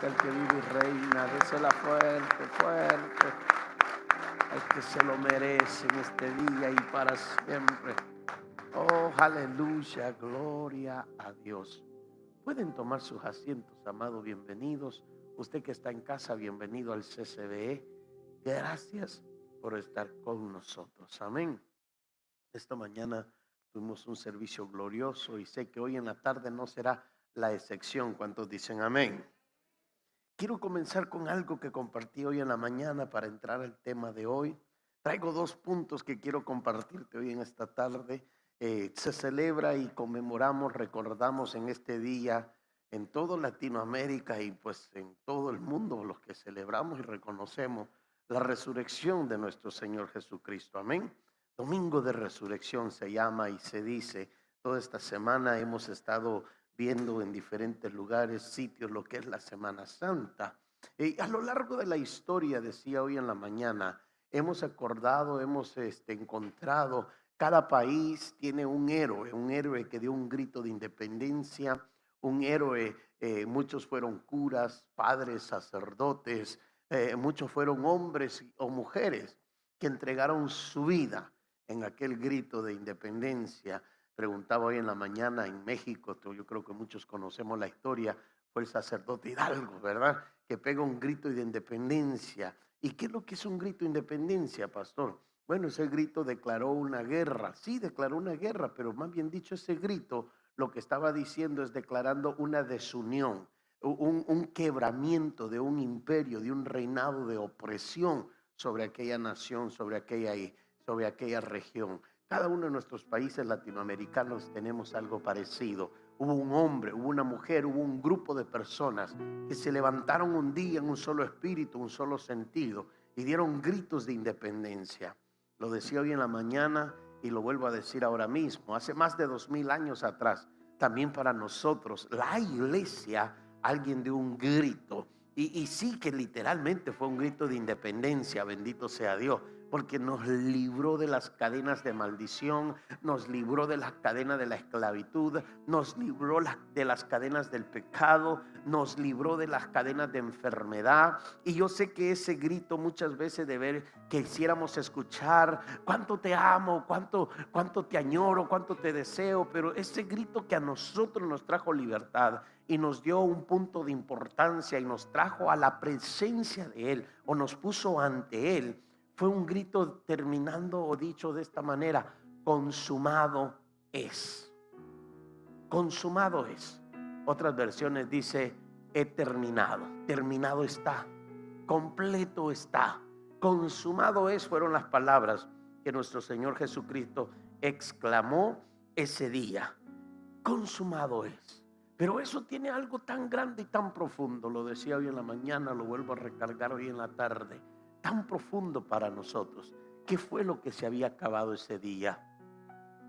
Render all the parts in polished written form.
al que vive y reina. Désela fuerte, fuerte. Al que se lo merece en este día y para siempre. Oh, aleluya, gloria a Dios. Pueden tomar sus asientos, amados, bienvenidos. Usted que está en casa, bienvenido al CCBE. Gracias por estar con nosotros. Amén. Esta mañana tuvimos un servicio glorioso y sé que hoy en la tarde no será la excepción. ¿Cuántos dicen amén? Quiero comenzar con algo que compartí hoy en la mañana para entrar al tema de hoy. Traigo 2 puntos que quiero compartirte hoy en esta tarde. Se celebra y conmemoramos, recordamos en este día en toda Latinoamérica y pues en todo el mundo los que celebramos y reconocemos la resurrección de nuestro Señor Jesucristo. Amén. Domingo de Resurrección se llama y se dice. Toda esta semana hemos estado viendo en diferentes lugares, sitios, lo que es la Semana Santa. Y a lo largo de la historia, decía hoy en la mañana, hemos acordado, hemos encontrado, cada país tiene un héroe que dio un grito de independencia, un héroe, muchos fueron curas, padres, sacerdotes, muchos fueron hombres o mujeres que entregaron su vida en aquel grito de independencia. Preguntaba hoy en la mañana en México, yo creo que muchos conocemos la historia, fue el sacerdote Hidalgo, ¿verdad? Que pega un grito de independencia. ¿Y qué es lo que es un grito de independencia, pastor? Bueno, ese grito declaró una guerra. Sí, declaró una guerra, pero más bien dicho, ese grito lo que estaba diciendo es declarando una desunión, un quebramiento de un imperio, de un reinado de opresión sobre aquella nación, sobre aquella región. Cada uno de nuestros países latinoamericanos tenemos algo parecido. Hubo un hombre, hubo una mujer, hubo un grupo de personas que se levantaron un día en un solo espíritu, un solo sentido y dieron gritos de independencia. Lo decía hoy en la mañana y lo vuelvo a decir ahora mismo. Hace más de 2000 años atrás, también para nosotros, la iglesia, alguien dio un grito. Y sí que literalmente fue un grito de independencia, bendito sea Dios, porque nos libró de las cadenas de maldición, nos libró de las cadenas de la esclavitud, nos libró de las cadenas del pecado, nos libró de las cadenas de enfermedad. Y yo sé que ese grito muchas veces de ver que quisiéramos escuchar cuánto te amo, cuánto te añoro, cuánto te deseo, pero ese grito que a nosotros nos trajo libertad y nos dio un punto de importancia y nos trajo a la presencia de Él o nos puso ante Él, fue un grito terminando o dicho de esta manera: consumado es. Consumado es. Otras versiones dice: he terminado. Terminado está. Completo está. Consumado es fueron las palabras que nuestro Señor Jesucristo exclamó ese día. Consumado es. Pero eso tiene algo tan grande y tan profundo. Lo decía hoy en la mañana, lo vuelvo a recargar hoy en la tarde. Tan profundo para nosotros. ¿Qué fue lo que se había acabado ese día?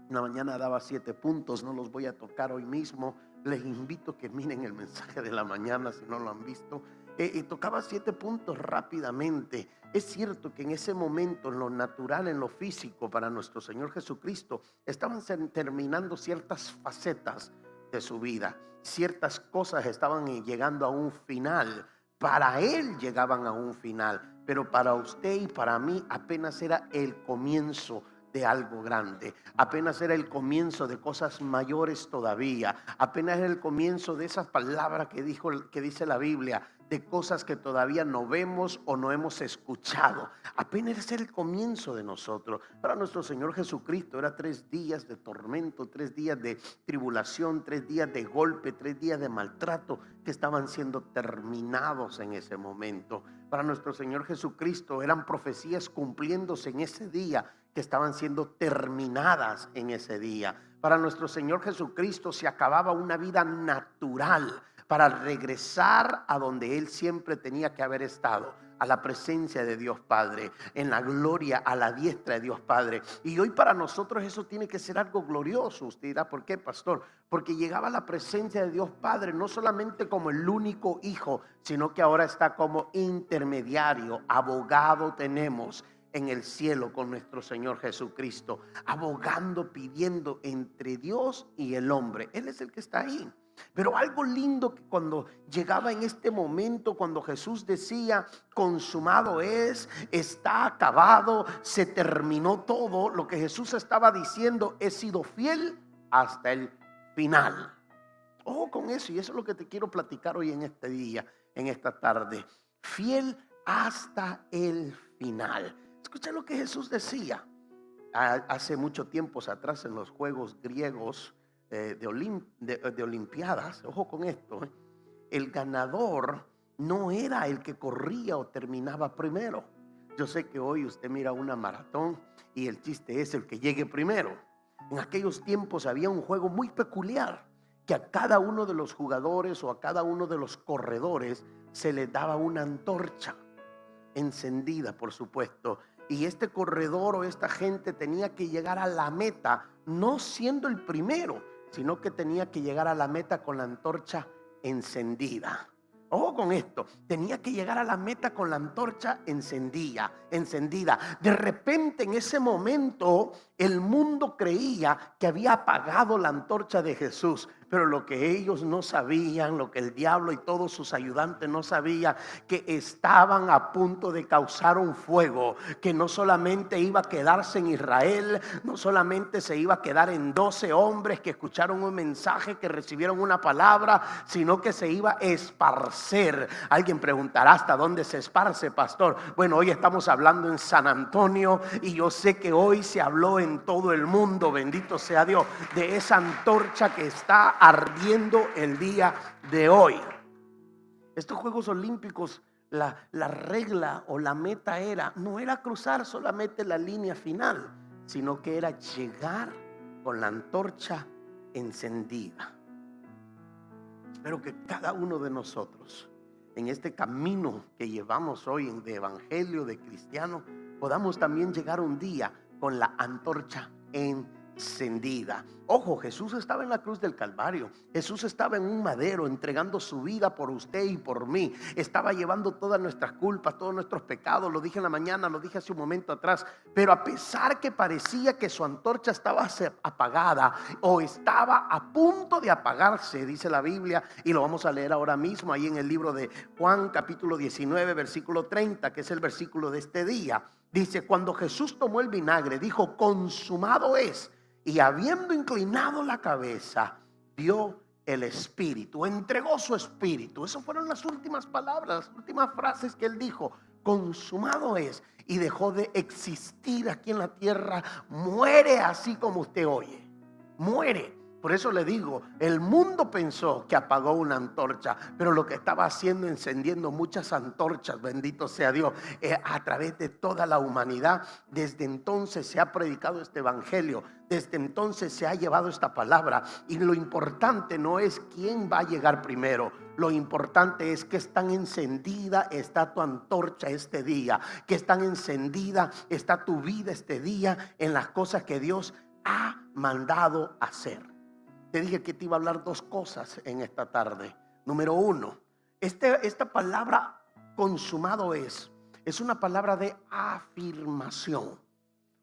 Una mañana daba 7 puntos, no los voy a tocar hoy mismo. Les invito a que miren el mensaje de la mañana si no lo han visto. Y tocaba 7 puntos rápidamente. Es cierto que en ese momento, en lo natural, en lo físico, para nuestro Señor Jesucristo, estaban terminando ciertas facetas de su vida. Ciertas cosas estaban llegando a un final. Para Él llegaban a un final, pero para usted y para mí apenas era el comienzo de algo grande, apenas era el comienzo de cosas mayores todavía, apenas era el comienzo de esas palabras que dice la Biblia, de cosas que todavía no vemos o no hemos escuchado. Apenas es el comienzo de nosotros. Para nuestro Señor Jesucristo era 3 días de tormento, 3 días de tribulación, 3 días de golpe, 3 días de maltrato que estaban siendo terminados en ese momento. Para nuestro Señor Jesucristo eran profecías cumpliéndose en ese día, que estaban siendo terminadas en ese día. Para nuestro Señor Jesucristo se acababa una vida natural para regresar a donde Él siempre tenía que haber estado, a la presencia de Dios Padre, en la gloria, a la diestra de Dios Padre. Y hoy para nosotros eso tiene que ser algo glorioso. Usted dirá: ¿por qué, pastor? Porque llegaba a la presencia de Dios Padre no solamente como el único Hijo, sino que ahora está como intermediario, abogado tenemos en el cielo con nuestro Señor Jesucristo, abogando, pidiendo entre Dios y el hombre. Él es el que está ahí. Pero algo lindo que cuando llegaba en este momento, cuando Jesús decía, consumado es, está acabado, se terminó todo, lo que Jesús estaba diciendo, he sido fiel hasta el final. Ojo con eso, y eso es lo que te quiero platicar hoy en este día, en esta tarde. Fiel hasta el final. Escucha lo que Jesús decía. Hace mucho tiempo atrás, en los Juegos griegos de Olimpiadas, ojo con esto, el ganador no era el que corría o terminaba primero. Yo sé que hoy usted mira una maratón y el chiste es el que llegue primero. En aquellos tiempos había un juego muy peculiar, que a cada uno de los jugadores o a cada uno de los corredores se le daba una antorcha encendida, por supuesto, y este corredor o esta gente tenía que llegar a la meta no siendo el primero, sino que tenía que llegar a la meta con la antorcha encendida. Ojo con esto, tenía que llegar a la meta con la antorcha encendida. De repente, en ese momento, el mundo creía que había apagado la antorcha de Jesús. Pero lo que ellos no sabían, lo que el diablo y todos sus ayudantes no sabían, que estaban a punto de causar un fuego que no solamente iba a quedarse en Israel, no solamente se iba a quedar en 12 hombres que escucharon un mensaje, que recibieron una palabra, sino que se iba a esparcer. Alguien preguntará, ¿hasta dónde se esparce, pastor? Bueno, hoy estamos hablando en San Antonio y yo sé que hoy se habló en todo el mundo, bendito sea Dios, de esa antorcha que está ardiendo el día de hoy. Estos Juegos Olímpicos, la regla o la meta no era cruzar solamente la línea final, sino que era llegar con la antorcha encendida. Espero que cada uno de nosotros, en este camino que llevamos hoy de evangelio, de cristiano, podamos también llegar un día con la antorcha encendida. Ojo, Jesús estaba en la cruz del Calvario. Jesús estaba en un madero entregando su vida por usted y por mí. Estaba llevando todas nuestras culpas, todos nuestros pecados. Lo dije en la mañana, lo dije hace un momento atrás. Pero a pesar que parecía que su antorcha estaba apagada o estaba a punto de apagarse, dice la Biblia, y lo vamos a leer ahora mismo ahí en el libro de Juan capítulo 19 versículo 30, que es el versículo de este día. Dice, cuando Jesús tomó el vinagre, dijo, consumado es. Y habiendo inclinado la cabeza, dio el espíritu, entregó su espíritu. Esas fueron las últimas palabras, las últimas frases que él dijo. Consumado es. Y dejó de existir aquí en la tierra. Muere así como usted oye. Muere. Por eso le digo, el mundo pensó que apagó una antorcha, pero lo que estaba haciendo, encendiendo muchas antorchas, bendito sea Dios, a través de toda la humanidad. Desde entonces se ha predicado este evangelio, desde entonces se ha llevado esta palabra, y lo importante no es quién va a llegar primero. Lo importante es que tan encendida está tu antorcha este día, que tan encendida está tu vida este día en las cosas que Dios ha mandado hacer. Te dije que te iba a hablar dos cosas en esta tarde. Número uno, esta palabra consumado es una palabra de afirmación.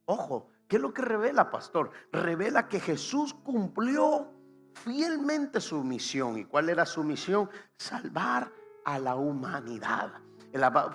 Ojo, ¿qué es lo que revela, pastor? Revela que Jesús cumplió fielmente su misión. ¿Y cuál era su misión? Salvar a la humanidad.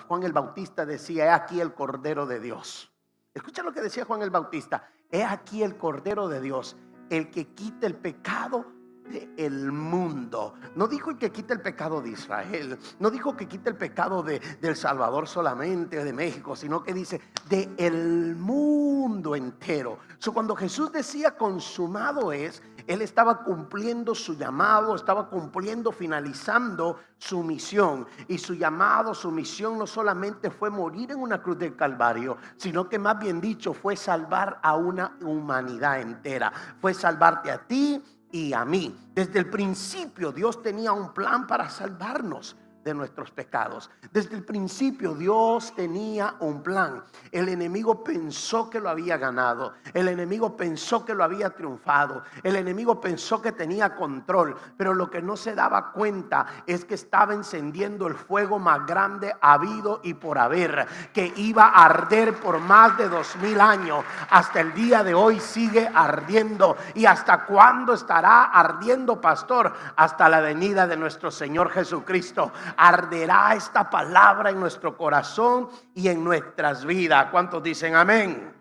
Juan el Bautista decía, he aquí el Cordero de Dios. Escucha lo que decía Juan el Bautista. He aquí el Cordero de Dios, el que quita el pecado del mundo. No dijo el que quita el pecado de Israel, no dijo que quita el pecado de El Salvador solamente, de México, sino que dice de el mundo entero. Cuando Jesús decía consumado es, él estaba cumpliendo su llamado, estaba cumpliendo, finalizando su misión. Y su llamado, su misión no solamente fue morir en una cruz del Calvario, sino que más bien dicho fue salvar a una humanidad entera. Fue salvarte a ti y a mí. Desde el principio Dios tenía un plan para salvarnos. de nuestros pecados. Desde el principio Dios tenía un plan. El enemigo pensó que lo había ganado. El enemigo pensó que lo había triunfado. El enemigo pensó que tenía control. Pero lo que no se daba cuenta es que estaba encendiendo el fuego más grande habido y por haber, que iba a arder por más de 2000 años. Hasta el día de hoy sigue ardiendo. ¿Y hasta cuándo estará ardiendo, pastor? Hasta la venida de nuestro Señor Jesucristo. Arderá esta palabra en nuestro corazón y en nuestras vidas. ¿Cuántos dicen amén?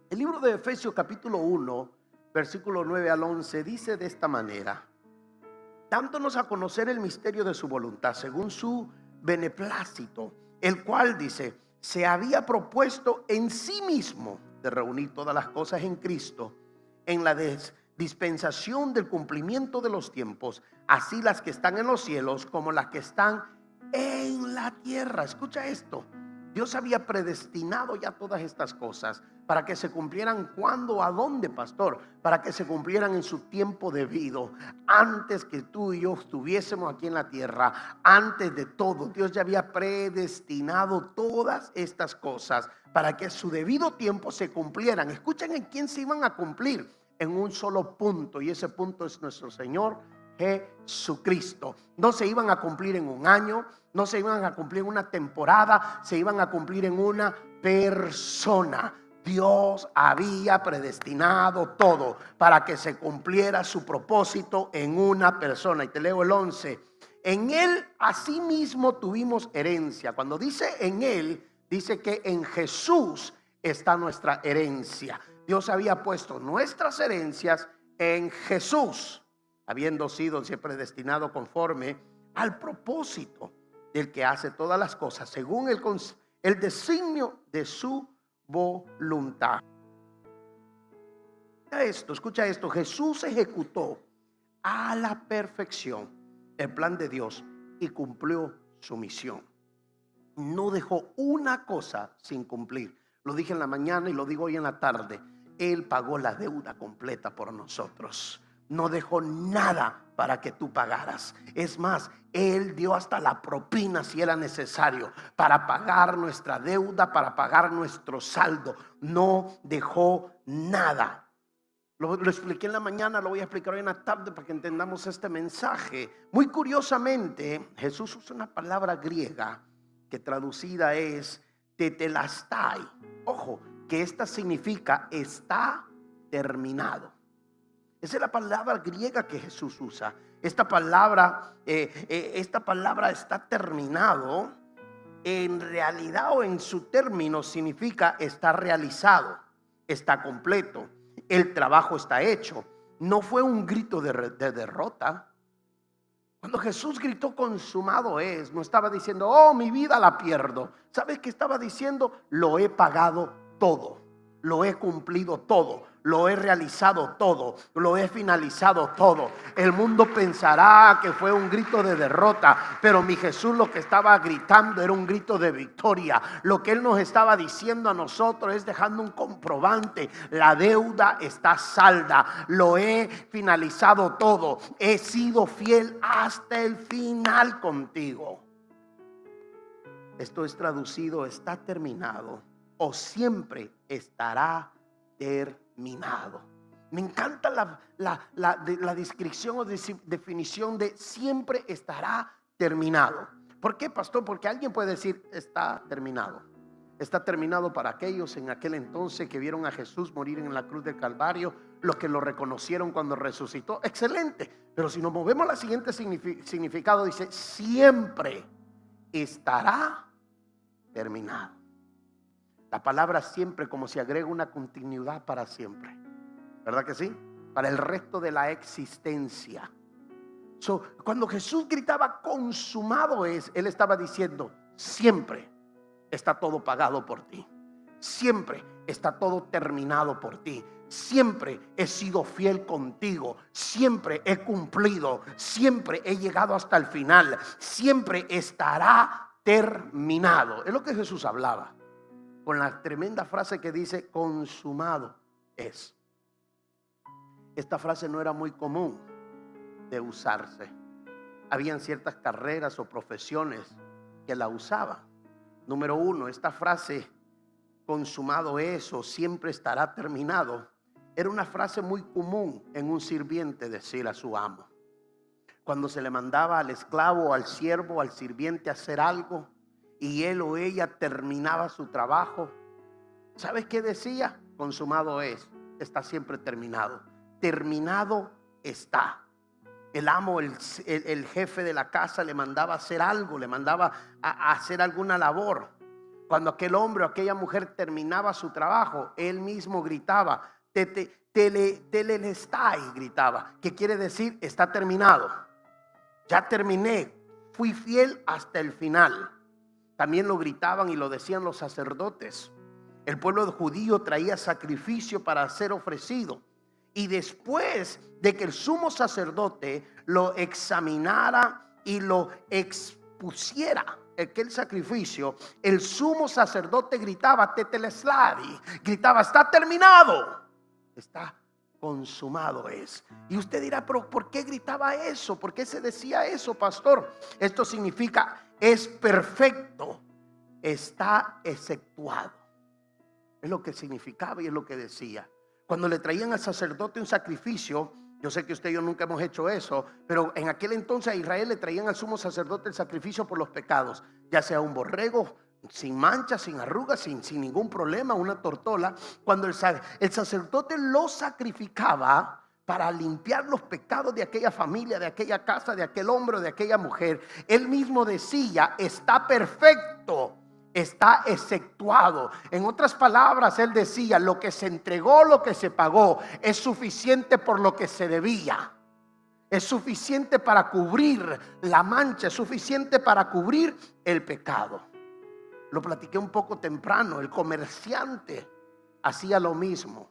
El libro de Efesios capítulo 1 versículo 9 al 11 dice de esta manera: dándonos a conocer el misterio de su voluntad según su beneplácito, el cual, dice, se había propuesto en sí mismo de reunir todas las cosas en Cristo, en la dispensación del cumplimiento de los tiempos, así las que están en los cielos como las que están en la tierra. Escucha esto: Dios había predestinado ya todas estas cosas para que se cumplieran. ¿Cuándo? ¿A dónde, pastor? Para que se cumplieran en su tiempo debido. Antes que tú y yo estuviésemos aquí en la tierra, antes de todo, Dios ya había predestinado todas estas cosas para que a su debido tiempo se cumplieran. Escuchen en quién se iban a cumplir: en un solo punto, y ese punto es nuestro Señor Jesucristo. No se iban a cumplir en un año, no se iban a cumplir en una temporada, se iban a cumplir en una persona. Dios había predestinado todo para que se cumpliera su propósito en una persona. Y te leo el 11: en él asimismo tuvimos herencia. Cuando dice en él, dice que en Jesús está nuestra herencia. Dios había puesto nuestras herencias en Jesús, habiendo sido siempre destinado conforme al propósito del que hace todas las cosas según el designio de su voluntad. Escucha esto: Jesús ejecutó a la perfección el plan de Dios y cumplió su misión. No dejó una cosa sin cumplir. Lo dije en la mañana y lo digo hoy en la tarde: Él pagó la deuda completa por nosotros. No dejó nada para que tú pagaras. Es más, Él dio hasta la propina si era necesario para pagar nuestra deuda, para pagar nuestro saldo. No dejó nada. Lo expliqué en la mañana, lo voy a explicar hoy en la tarde para que entendamos este mensaje. Muy curiosamente, Jesús usa una palabra griega que traducida es tetelestai. Ojo, que esta significa está terminado. Esa es la palabra griega que Jesús usa. Esta palabra está terminado. En realidad o en su término significa está realizado, está completo, el trabajo está hecho. No fue un grito de derrota. Cuando Jesús gritó consumado es, no estaba diciendo oh mi vida la pierdo. ¿Sabes qué estaba diciendo? Lo he pagado todo, lo he cumplido todo, lo he realizado todo, lo he finalizado todo. El mundo pensará que fue un grito de derrota, pero mi Jesús lo que estaba gritando era un grito de victoria. Lo que Él nos estaba diciendo a nosotros es dejando un comprobante: la deuda está salda, lo he finalizado todo, he sido fiel hasta el final contigo. Esto es traducido: está terminado o siempre estará terminado. Me encanta la descripción o definición de siempre estará terminado. ¿Por qué, pastor? Porque alguien puede decir está terminado. Está terminado para aquellos en aquel entonces que vieron a Jesús morir en la cruz del Calvario, los que lo reconocieron cuando resucitó. Excelente. Pero si nos movemos al siguiente significado, dice siempre estará terminado. La palabra siempre como si agrega una continuidad para siempre, ¿verdad que sí? Para el resto de la existencia. Cuando Jesús gritaba consumado es, Él estaba diciendo siempre está todo pagado por ti, siempre está todo terminado por ti, siempre he sido fiel contigo, siempre he cumplido, siempre he llegado hasta el final, siempre estará terminado. Es lo que Jesús hablaba con la tremenda frase que dice consumado es. Esta frase no era muy común de usarse. habían ciertas carreras o profesiones que la usaban. Número uno, esta frase, consumado es o siempre estará terminado, era una frase muy común en un sirviente decir a su amo. Cuando se le mandaba al esclavo, al siervo, al sirviente a hacer algo y él o ella terminaba su trabajo, ¿sabes qué decía? Consumado es, está siempre terminado. Terminado está. El amo, el jefe de la casa le mandaba a hacer algo, le mandaba a hacer alguna labor. Cuando aquel hombre o aquella mujer terminaba su trabajo, él mismo gritaba, tetelestai, gritaba, que quiere decir está terminado. Ya terminé, fui fiel hasta el final. También lo gritaban y lo decían los sacerdotes. El pueblo judío traía sacrificio para ser ofrecido. Y después de que el sumo sacerdote lo examinara y lo expusiera, aquel sacrificio, el sumo sacerdote gritaba, tetelestai, gritaba, está terminado, está consumado es. Y usted dirá, pero ¿por qué gritaba eso? ¿Por qué se decía eso, pastor? Esto significa, es perfecto, está exceptuado. Es lo que significaba y es lo que decía. Cuando le traían al sacerdote un sacrificio, yo sé que usted y yo nunca hemos hecho eso, pero en aquel entonces a Israel le traían al sumo sacerdote el sacrificio por los pecados, ya sea un borrego sin manchas, sin arrugas, sin ningún problema, una tortola. Cuando el sacerdote lo sacrificaba para limpiar los pecados de aquella familia, de aquella casa, de aquel hombre o de aquella mujer, él mismo decía, está perfecto, está exceptuado. En otras palabras, él decía, lo que se entregó, lo que se pagó, es suficiente por lo que se debía. Es suficiente para cubrir la mancha, es suficiente para cubrir el pecado. Lo platiqué un poco temprano. El comerciante hacía lo mismo.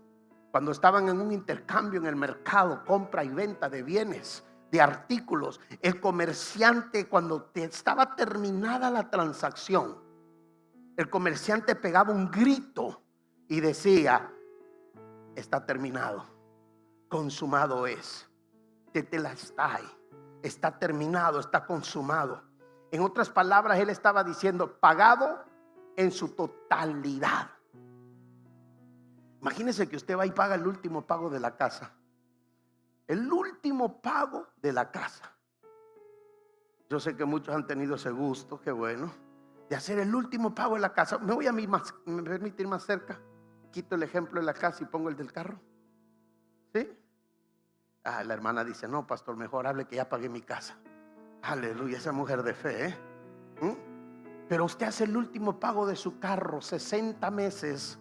Cuando estaban en un intercambio en el mercado, compra y venta de bienes, de artículos, el comerciante, cuando estaba terminada la transacción, el comerciante pegaba un grito y decía, está terminado, consumado es, tetelestai, está terminado, está consumado. En otras palabras, él estaba diciendo, pagado en su totalidad. Imagínese que usted va y paga el último pago de la casa. El último pago de la casa. Yo sé que muchos han tenido ese gusto, qué bueno, de hacer el último pago de la casa. Me voy a mí más, me permite ir más cerca. Quito el ejemplo de la casa y pongo el del carro. ¿Sí? La hermana dice, no, pastor, mejor hable que ya pagué mi casa. Aleluya, esa mujer de fe, ¿eh? Pero usted hace el último pago de su carro, 60 meses,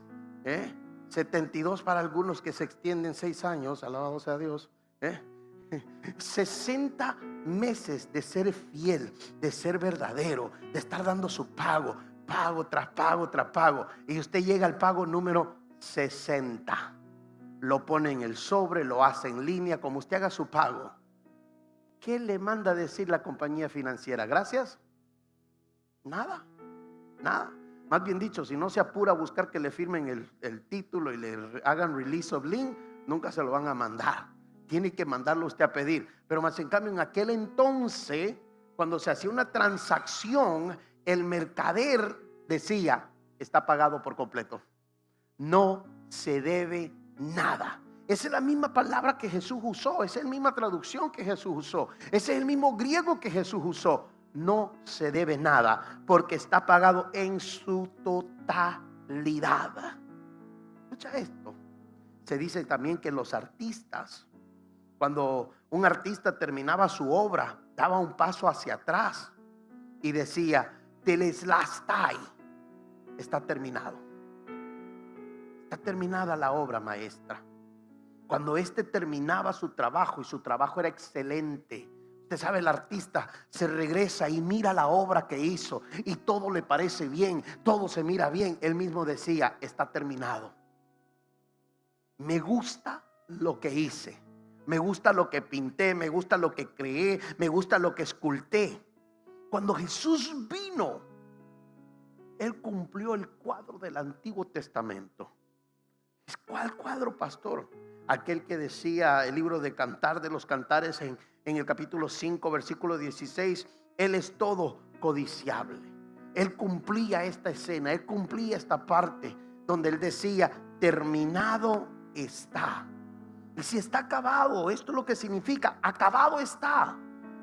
72 para algunos que se extienden 6 años, alabado sea Dios, 60 meses de ser fiel, de ser verdadero, de estar dando su pago, pago tras pago tras pago, y usted llega al pago número 60, lo pone en el sobre, lo hace en línea, como usted haga su pago. ¿Qué le manda a decir la compañía financiera? ¿Gracias? Nada, nada. Más bien dicho, si no se apura a buscar que le firmen el título y le hagan release of lien, nunca se lo van a mandar. Tiene que mandarlo usted a pedir. Pero más en cambio, en aquel entonces, cuando se hacía una transacción, el mercader decía, está pagado por completo, no se debe nada. Esa es la misma palabra que Jesús usó, esa es la misma traducción que Jesús usó, ese es el mismo griego que Jesús usó. No se debe nada porque está pagado en su totalidad. Escucha esto. Se dice también que los artistas, cuando un artista terminaba su obra, daba un paso hacia atrás y decía, tetelestai, está terminado. Está terminada la obra maestra. Cuando éste terminaba su trabajo y su trabajo era excelente, usted sabe, el artista se regresa y mira la obra que hizo y todo le parece bien, todo se mira bien. Él mismo decía, está terminado. Me gusta lo que hice, me gusta lo que pinté, me gusta lo que creé, me gusta lo que esculté. Cuando Jesús vino, Él cumplió el cuadro del Antiguo Testamento. ¿Cuál cuadro, pastor? Aquel que decía el libro de Cantar de los Cantares en el capítulo 5, versículo 16, Él es todo codiciable. Él cumplía esta escena, Él cumplía esta parte donde Él decía, terminado está. Y si está acabado, esto es lo que significa, acabado está.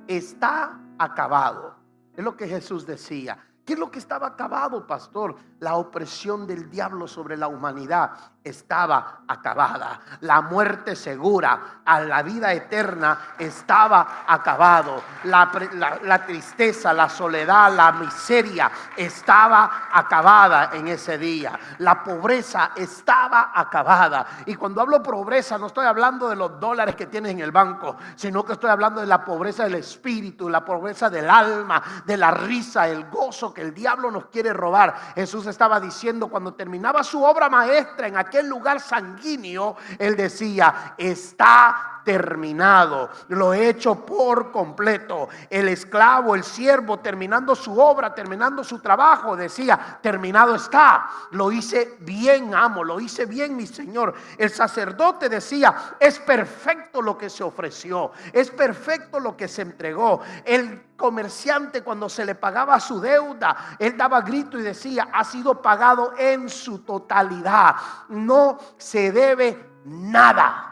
Está acabado. Es lo que Jesús decía. ¿Qué es lo que estaba acabado, pastor? La opresión del diablo sobre la humanidad estaba acabada. La muerte segura a la vida eterna estaba acabado. La tristeza, la soledad, la miseria estaba acabada en ese día. La pobreza estaba acabada. Y cuando hablo pobreza, no estoy hablando de los dólares que tienes en el banco, sino que estoy hablando de la pobreza del espíritu, la pobreza del alma, de la risa, el gozo que el diablo nos quiere robar. Jesús estaba diciendo, cuando terminaba su obra maestra en aquel lugar sanguíneo, Él decía, está terminado, lo he hecho por completo. El esclavo, el siervo, terminando su obra, terminando su trabajo, decía, terminado está, lo hice bien, amo, lo hice bien, mi Señor. El sacerdote decía, es perfecto lo que se ofreció, es perfecto lo que se entregó. El comerciante, cuando se le pagaba su deuda, él daba grito y decía, ha sido pagado en su totalidad, no se debe nada.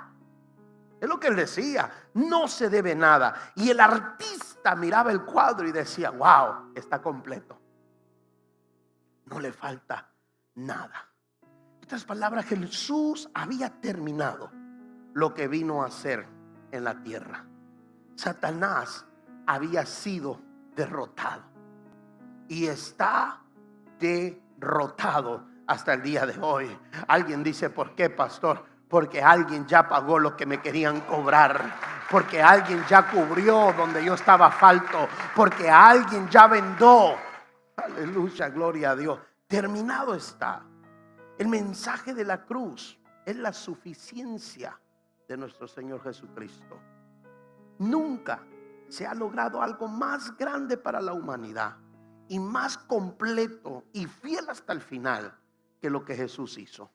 Es lo que él decía, no se debe nada. Y el artista miraba el cuadro y decía, wow, está completo, no le falta nada. En otras palabras, Jesús había terminado lo que vino a hacer en la tierra. Satanás había sido derrotado y está derrotado hasta el día de hoy. Alguien dice, ¿por qué, pastor? Porque alguien ya pagó lo que me querían cobrar, porque alguien ya cubrió donde yo estaba falto, porque alguien ya vendó. Aleluya, gloria a Dios. Terminado está. El mensaje de la cruz es la suficiencia de nuestro Señor Jesucristo. Nunca se ha logrado algo más grande para la humanidad y más completo y fiel hasta el final que lo que Jesús hizo.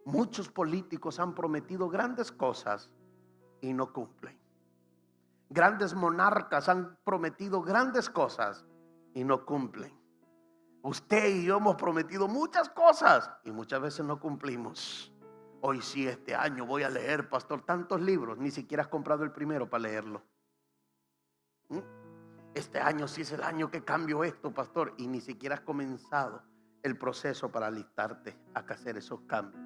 Muchos políticos han prometido grandes cosas y no cumplen. Grandes monarcas han prometido grandes cosas y no cumplen. Usted y yo hemos prometido muchas cosas y muchas veces no cumplimos. Hoy sí, este año voy a leer, pastor, tantos libros, ni siquiera has comprado el primero para leerlo. Este año sí es el año que cambio esto, pastor, y ni siquiera has comenzado el proceso para alistarte a hacer esos cambios.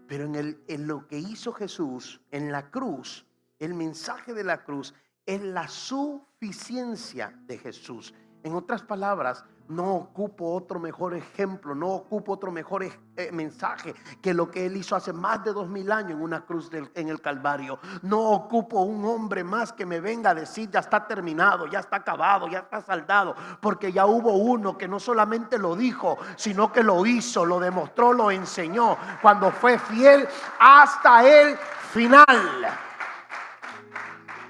Pero en lo que hizo Jesús en la cruz, el mensaje de la cruz es la suficiencia de Jesús. En otras palabras, no ocupo otro mejor ejemplo, no ocupo otro mejor mensaje que lo que Él hizo hace más de 2000 años en una cruz en el Calvario. No ocupo un hombre más que me venga a decir, ya está terminado, ya está acabado, ya está saldado, porque ya hubo uno que no solamente lo dijo, sino que lo hizo, lo demostró, lo enseñó, cuando fue fiel hasta el final.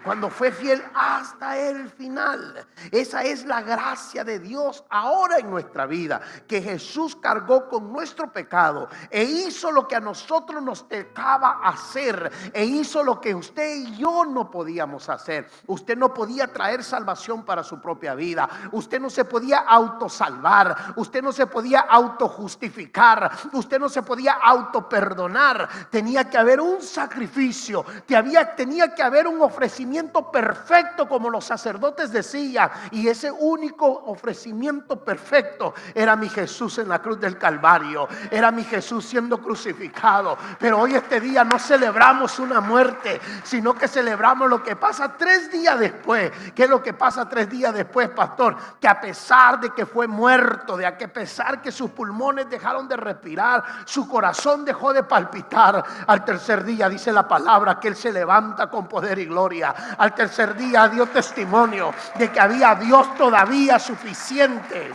Cuando fue fiel hasta el final. Esa es la gracia de Dios ahora en nuestra vida, que Jesús cargó con nuestro pecado e hizo lo que a nosotros nos tocaba hacer, e hizo lo que usted y yo no podíamos hacer. Usted no podía traer salvación para su propia vida, usted no se podía autosalvar, usted no se podía autojustificar, usted no se podía autoperdonar. Tenía que haber un sacrificio, tenía que haber un ofrecimiento perfecto, como los sacerdotes decían, y ese único ofrecimiento perfecto era mi Jesús en la cruz del Calvario, era mi Jesús siendo crucificado. Pero hoy, este día, no celebramos una muerte, sino que celebramos lo que pasa 3 días después. ¿Qué es lo que pasa 3 días después, pastor? Que a pesar de que fue muerto, de que a pesar que sus pulmones dejaron de respirar, su corazón dejó de palpitar, al tercer día dice la palabra que Él se levanta con poder y gloria. Al tercer día dio testimonio de que había Dios todavía suficiente.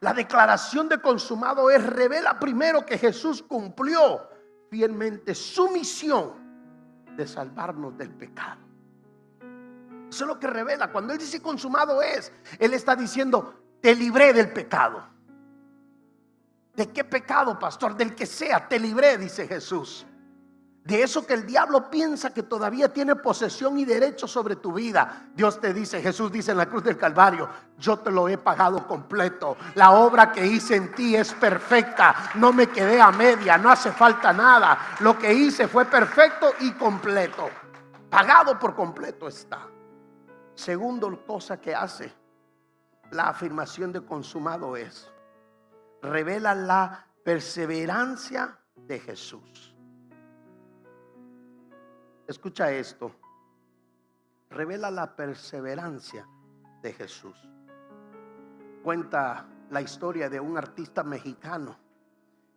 La declaración de consumado revela primero que Jesús cumplió fielmente su misión de salvarnos del pecado. Eso es lo que revela. Cuando Él dice consumado Él está diciendo, te libré del pecado. ¿De qué pecado, pastor? Del que sea, te libré, dice Jesús. De eso que el diablo piensa que todavía tiene posesión y derecho sobre tu vida. Dios te dice, Jesús dice en la cruz del Calvario: yo te lo he pagado completo. La obra que hice en ti es perfecta. No me quedé a media, no hace falta nada. Lo que hice fue perfecto y completo. Pagado por completo está. Segundo cosa que hace la afirmación de consumado es: revela la perseverancia de Jesús. Escucha esto. Revela la perseverancia de Jesús. Cuenta la historia de un artista mexicano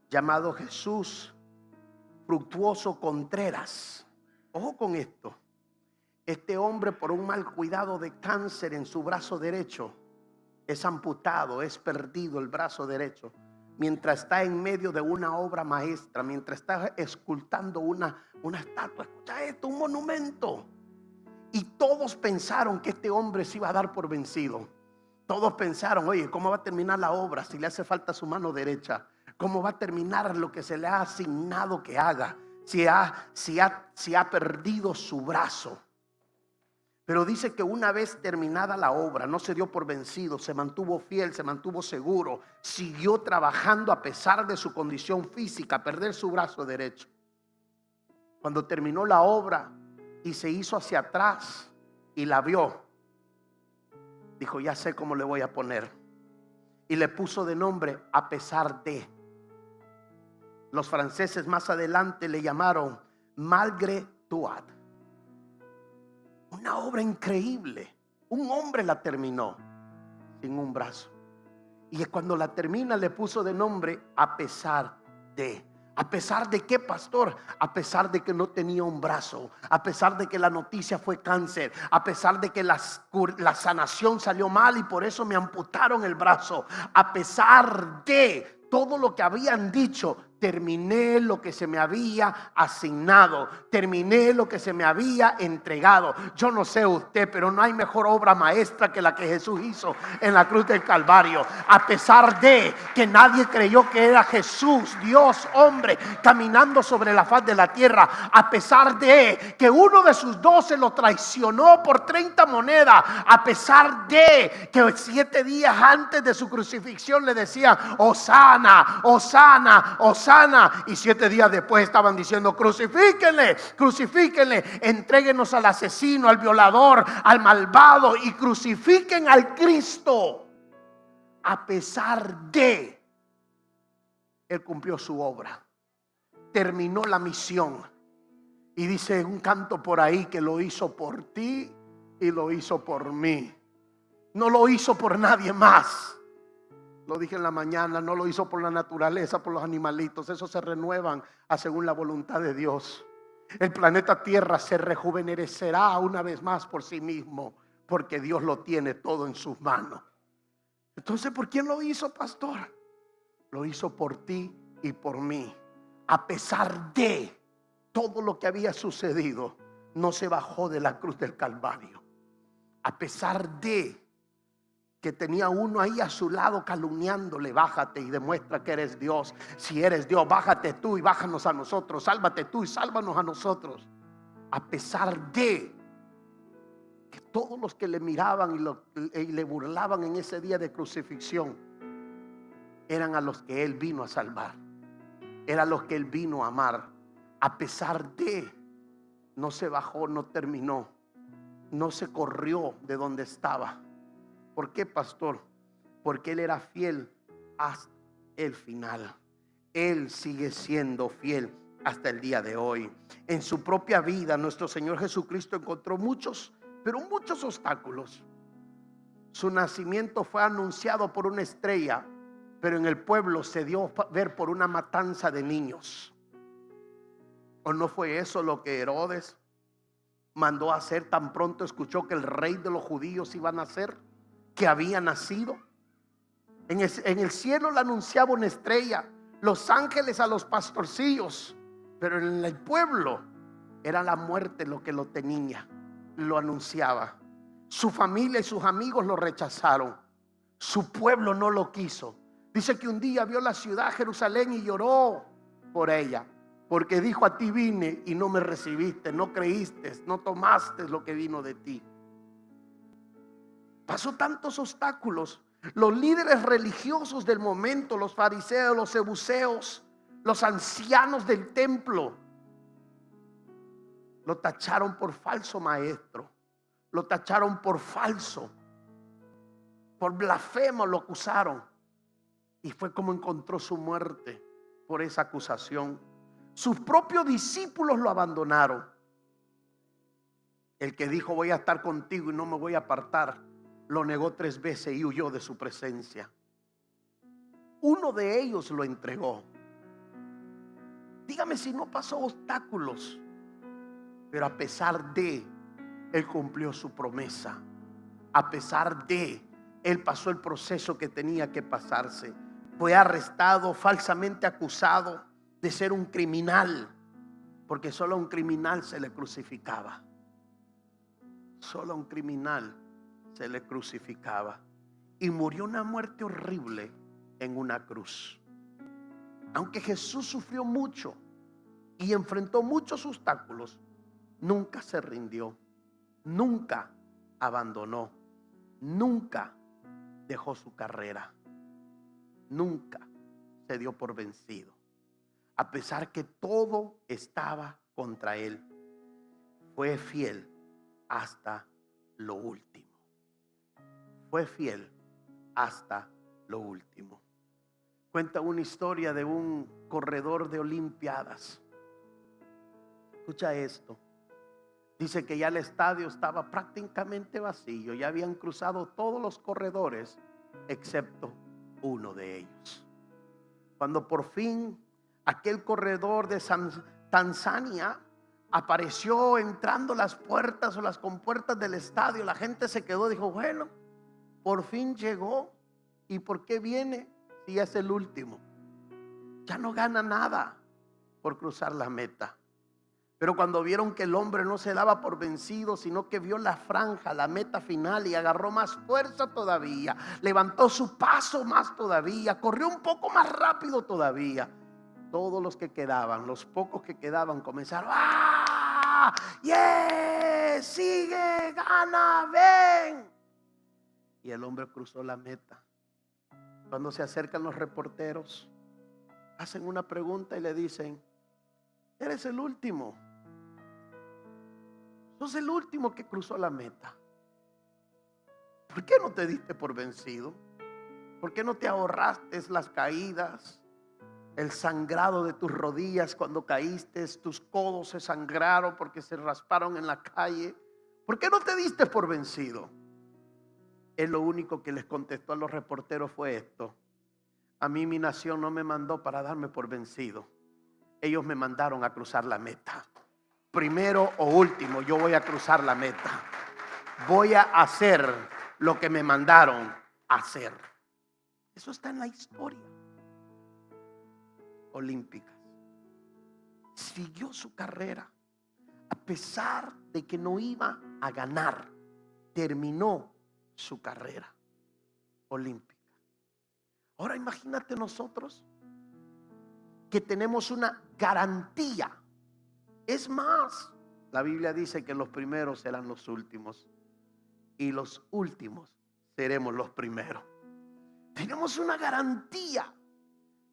llamado Jesús Fructuoso Contreras. Ojo con esto. Este hombre, por un mal cuidado de cáncer en su brazo derecho, es amputado, es perdido el brazo derecho, mientras está en medio de una obra maestra, mientras está escultando una estatua. Escucha esto, un monumento. Y todos pensaron que este hombre se iba a dar por vencido. Todos pensaron: oye, ¿cómo va a terminar la obra si le hace falta su mano derecha? ¿Cómo va a terminar lo que se le ha asignado que haga si ha perdido su brazo? Pero dice que una vez terminada la obra, no se dio por vencido, se mantuvo fiel, se mantuvo seguro, siguió trabajando a pesar de su condición física, perder su brazo derecho. Cuando terminó la obra y se hizo hacia atrás y la vio, dijo: ya sé cómo le voy a poner. Y le puso de nombre A pesar de. Los franceses más adelante le llamaron Malgré Tout. Una obra increíble. Un hombre la terminó sin un brazo. Y cuando la termina le puso de nombre A pesar de. ¿A pesar de qué, pastor? A pesar de que no tenía un brazo, a pesar de que la noticia fue cáncer, a pesar de que la sanación salió mal y por eso me amputaron el brazo, a pesar de todo lo que habían dicho, terminé lo que se me había asignado, terminé lo que se me había entregado. Yo no sé usted, pero no hay mejor obra maestra que la que Jesús hizo en la cruz del Calvario. A pesar de que nadie creyó que era Jesús, Dios hombre, caminando sobre la faz de la tierra, a pesar de que uno de sus 12 lo traicionó por 30 monedas, a pesar de que 7 días antes de su crucifixión le decían: Hosana, Hosana, Hosana. Y 7 días después estaban diciendo: crucifíquenle, crucifíquenle, entréguenos al asesino, al violador, al malvado, y crucifiquen al Cristo. A pesar de, Él cumplió su obra, terminó la misión. Y dice un canto por ahí que lo hizo por ti y lo hizo por mí. No lo hizo por nadie más. Lo dije en la mañana, no lo hizo por la naturaleza, por los animalitos. Esos se renuevan según la voluntad de Dios. El planeta Tierra se rejuvenecerá una vez más por sí mismo, porque Dios lo tiene todo en sus manos. Entonces, ¿por quién lo hizo, pastor? Lo hizo por ti y por mí. A pesar de todo lo que había sucedido, no se bajó de la cruz del Calvario. A pesar de que tenía uno ahí a su lado calumniándole: bájate y demuestra que eres Dios. Si eres Dios, bájate tú y bájanos a nosotros. Sálvate tú y sálvanos a nosotros. A pesar de que todos los que le miraban y le burlaban en ese día de crucifixión eran a los que Él vino a salvar, eran los que Él vino a amar. A pesar de, no se bajó, no terminó, no se corrió de donde estaba. ¿Por qué, pastor? Porque Él era fiel hasta el final. Él sigue siendo fiel hasta el día de hoy. En su propia vida, nuestro Señor Jesucristo encontró muchos, pero muchos obstáculos. Su nacimiento fue anunciado por una estrella, pero en el pueblo se dio a ver por una matanza de niños. ¿O no fue eso lo que Herodes mandó a hacer tan pronto escuchó que el rey de los judíos iba a nacer, que había nacido? En el cielo le anunciaba una estrella, los ángeles a los pastorcillos, pero en el pueblo era la muerte lo que lo tenía, lo anunciaba. Su familia y sus amigos lo rechazaron, su pueblo no lo quiso. Dice que un día vio la ciudad Jerusalén y lloró por ella, porque dijo: a ti vine y no me recibiste, no creíste, no tomaste lo que vino de ti. Pasó tantos obstáculos. Los líderes religiosos del momento, los fariseos, los saduceos, los ancianos del templo, lo tacharon por falso maestro, lo tacharon por falso, por blasfemo lo acusaron. Y fue como encontró su muerte por esa acusación. Sus propios discípulos lo abandonaron. El que dijo: voy a estar contigo y no me voy a apartar, lo negó 3 veces y huyó de su presencia. Uno de ellos lo entregó. Dígame si no pasó obstáculos, pero a pesar de, él cumplió su promesa. A pesar de, él pasó el proceso que tenía que pasarse. Fue arrestado, falsamente acusado de ser un criminal, porque solo a un criminal se le crucificaba. Solo a un criminal se le crucificaba. Y murió una muerte horrible en una cruz. Aunque Jesús sufrió mucho y enfrentó muchos obstáculos, nunca se rindió, nunca abandonó, nunca dejó su carrera, nunca se dio por vencido. A pesar que todo estaba contra él, fue fiel hasta lo último. Fue fiel hasta lo último. Cuenta una historia de un corredor de olimpiadas. Escucha esto. Dice que ya el estadio estaba prácticamente vacío. Ya habían cruzado todos los corredores excepto uno de ellos. Cuando por fin aquel corredor de Tanzania apareció entrando las puertas o las compuertas del estadio, la gente se quedó, dijo: bueno, por fin llegó. ¿Y por qué viene si es el último? Ya no gana nada por cruzar la meta. Pero cuando vieron que el hombre no se daba por vencido, sino que vio la franja, la meta final, y agarró más fuerza todavía, levantó su paso más todavía, corrió un poco más rápido todavía, todos los que quedaban, los pocos que quedaban, comenzaron: ¡ah! ¡Yeah! ¡Sigue! ¡Gana! ¡Ven! Y el hombre cruzó la meta. Cuando se acercan los reporteros, hacen una pregunta y le dicen: eres el último. Sos el último que cruzó la meta. ¿Por qué no te diste por vencido? ¿Por qué no te ahorraste las caídas, el sangrado de tus rodillas cuando caíste? Tus codos se sangraron porque se rasparon en la calle. ¿Por qué no te diste por vencido? Él lo único que les contestó a los reporteros fue esto: a mí mi nación no me mandó para darme por vencido. Ellos me mandaron a cruzar la meta. Primero o último, yo voy a cruzar la meta. Voy a hacer lo que me mandaron a hacer. Eso está en la historia olímpica. Siguió su carrera. A pesar de que no iba a ganar, terminó su carrera olímpica. Ahora imagínate nosotros que tenemos una garantía. Es más, la Biblia dice que los primeros serán los últimos y los últimos seremos los primeros. Tenemos una garantía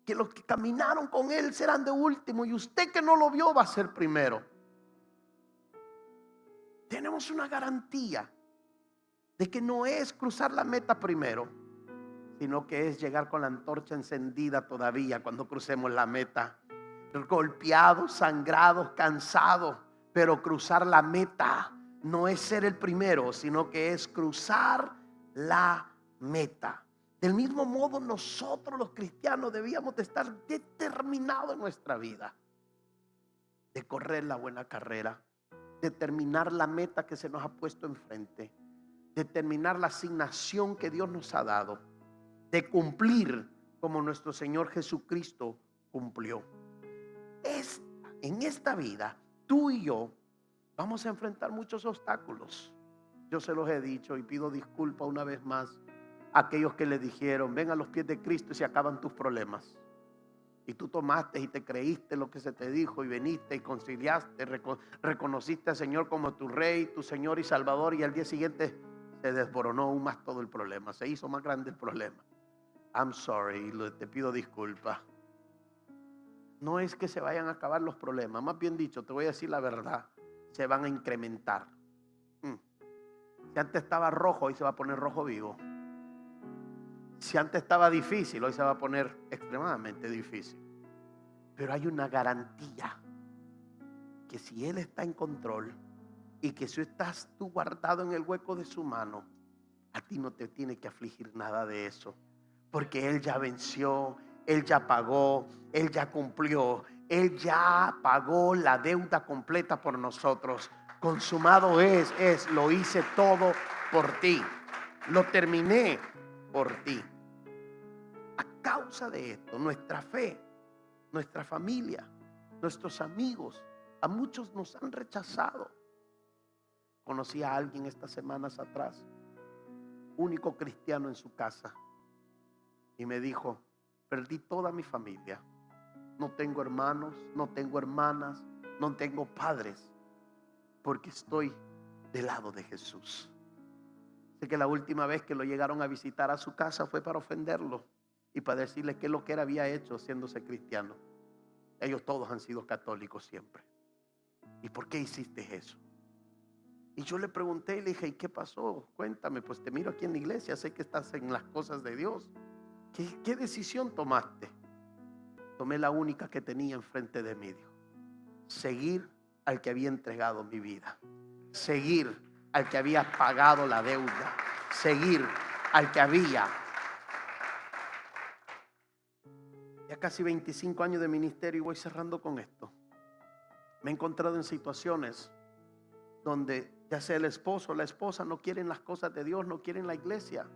que los que caminaron con él serán de último, y usted que no lo vio va a ser primero. Tenemos una garantía de que no es cruzar la meta primero, sino que es llegar con la antorcha encendida todavía cuando crucemos la meta. Golpeados, sangrados, cansados, pero cruzar la meta no es ser el primero, sino que es cruzar la meta. Del mismo modo, nosotros los cristianos debíamos de estar determinados en nuestra vida de correr la buena carrera, de terminar la meta que se nos ha puesto enfrente, de terminar la asignación que Dios nos ha dado, de cumplir como nuestro Señor Jesucristo cumplió. En esta vida, tú y yo vamos a enfrentar muchos obstáculos. Yo se los he dicho y pido disculpa una vez más aquellos que le dijeron: ven a los pies de Cristo y se acaban tus problemas. Y tú tomaste y te creíste lo que se te dijo y viniste y conciliaste, reconociste al Señor como tu Rey, tu Señor y Salvador, y al día siguiente se desboronó aún más todo el problema, se hizo más grande el problema. I'm sorry, te pido disculpas. No es que se vayan a acabar los problemas, más bien dicho, te voy a decir la verdad, se van a incrementar. Si antes estaba rojo, hoy se va a poner rojo vivo. Si antes estaba difícil, hoy se va a poner extremadamente difícil. Pero hay una garantía, que si Él está en control y que si estás tú guardado en el hueco de su mano, a ti no te tiene que afligir nada de eso. Porque Él ya venció, Él ya pagó, Él ya cumplió, Él ya pagó la deuda completa por nosotros. Consumado es, lo hice todo por ti. Lo terminé por ti. A causa de esto, nuestra fe, nuestra familia, nuestros amigos, a muchos nos han rechazado. Conocí a alguien estas semanas atrás, único cristiano en su casa, y me dijo: perdí toda mi familia, no tengo hermanos, no tengo hermanas, no tengo padres, porque estoy del lado de Jesús. Sé que la última vez que lo llegaron a visitar a su casa fue para ofenderlo y para decirle qué es lo que él había hecho siéndose cristiano. Ellos todos han sido católicos siempre. ¿Y por qué hiciste eso? Y yo le pregunté y le dije: ¿y qué pasó? Cuéntame. Pues te miro aquí en la iglesia, sé que estás en las cosas de Dios. ¿Qué decisión tomaste? Tomé la única que tenía enfrente de mí, dijo: seguir al que había entregado mi vida, seguir al que había pagado la deuda, seguir al que había. Ya casi 25 años de ministerio, y voy cerrando con esto. Me he encontrado en situaciones donde ya sea el esposo o la esposa no quieren las cosas de Dios, no quieren la iglesia.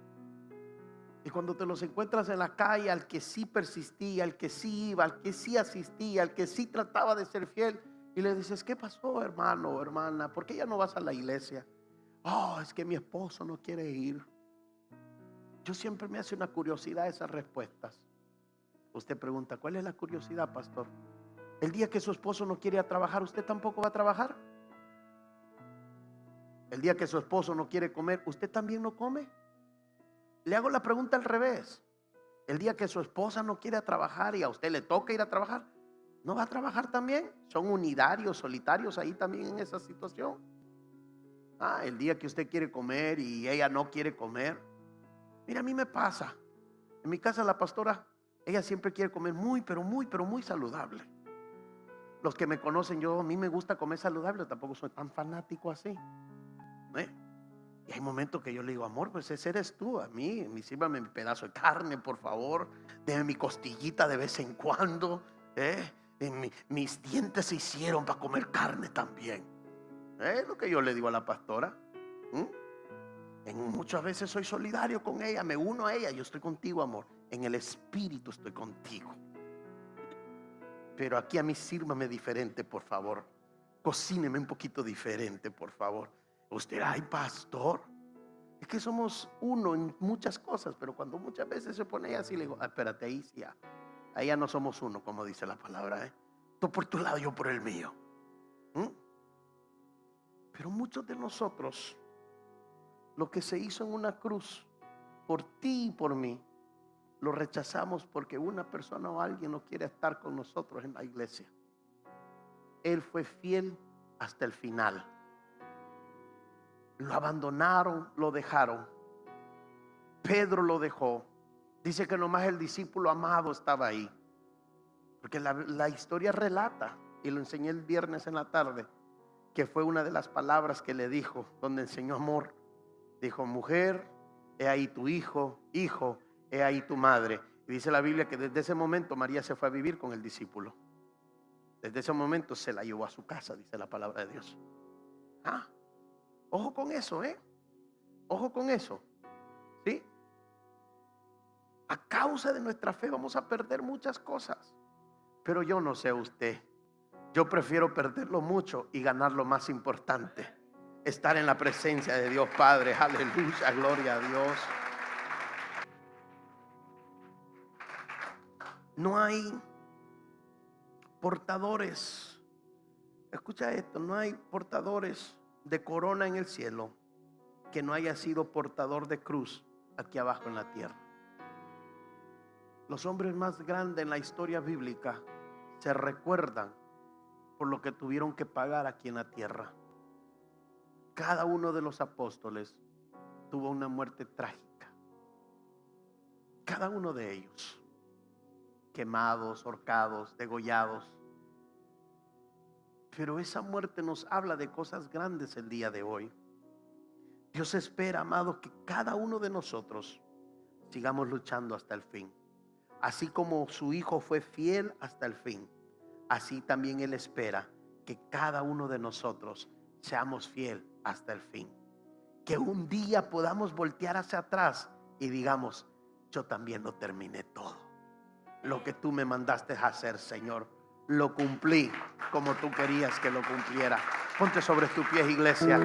Y cuando te los encuentras en la calle, al que sí persistía, al que sí iba, al que sí asistía, al que sí trataba de ser fiel, y le dices: ¿qué pasó, hermano o hermana? ¿Por qué ya no vas a la iglesia? Oh, es que mi esposo no quiere ir. Yo siempre me hace una curiosidad esas respuestas. Usted pregunta: ¿cuál es la curiosidad, pastor? El día que su esposo no quiere ir a trabajar, ¿usted tampoco va a trabajar? El día que su esposo no quiere comer, ¿usted también no come? Le hago la pregunta al revés. El día que su esposa no quiere trabajar y a usted le toca ir a trabajar, ¿no va a trabajar también? Son unitarios, solitarios ahí también en esa situación. El día que usted quiere comer y ella no quiere comer. Mira, a mí me pasa. En mi casa la pastora, ella siempre quiere comer muy, pero muy saludable. Los que me conocen, a mí me gusta comer saludable, tampoco soy tan fanático así. Y hay momentos que yo le digo: amor, pues ese eres tú. A mí sírvame mi pedazo de carne, por favor. Deme mi costillita de vez en cuando. Mis dientes se hicieron para comer carne también. Es lo que yo le digo a la pastora. Muchas veces soy solidario con ella, me uno a ella. Yo estoy contigo, amor. En el espíritu estoy contigo. Pero aquí a mí sírvame diferente, por favor. Cocíneme un poquito diferente, por favor. Usted: ay, pastor, es que somos uno en muchas cosas, pero cuando muchas veces se pone así, le digo: espérate, ahí ya no somos uno, como dice la palabra, tú por tu lado, yo por el mío. Pero muchos de nosotros, lo que se hizo en una cruz por ti y por mí, lo rechazamos porque una persona o alguien no quiere estar con nosotros en la iglesia. Él fue fiel hasta el final. Lo abandonaron, lo dejaron. Pedro lo dejó. Dice que nomás el discípulo amado estaba ahí. Porque la historia relata, y lo enseñé el viernes en la tarde, que fue una de las palabras que le dijo, donde enseñó amor. Dijo: mujer, he ahí tu hijo, hijo, he ahí tu madre. Y dice la Biblia que desde ese momento María se fue a vivir con el discípulo. Desde ese momento se la llevó a su casa, dice la palabra de Dios. Ojo con eso, ojo con eso. ¿Sí? A causa de nuestra fe vamos a perder muchas cosas. Pero yo no sé usted, yo prefiero perderlo mucho y ganar lo más importante: estar en la presencia de Dios Padre. Aleluya, gloria a Dios. No hay portadores, escucha esto, no hay portadores de corona en el cielo que no haya sido portador de cruz aquí abajo en la tierra. Los hombres más grandes en la historia bíblica se recuerdan por lo que tuvieron que pagar aquí en la tierra. Cada uno de los apóstoles tuvo una muerte trágica. Cada uno de ellos, quemados, ahorcados, degollados. Pero esa muerte nos habla de cosas grandes el día de hoy. Dios espera, amados, que cada uno de nosotros sigamos luchando hasta el fin. Así como su Hijo fue fiel hasta el fin, así también Él espera que cada uno de nosotros seamos fiel hasta el fin. Que un día podamos voltear hacia atrás y digamos: yo también lo terminé todo. Lo que tú me mandaste a hacer, Señor, lo cumplí como tú querías que lo cumpliera. Ponte sobre tus pies, iglesia.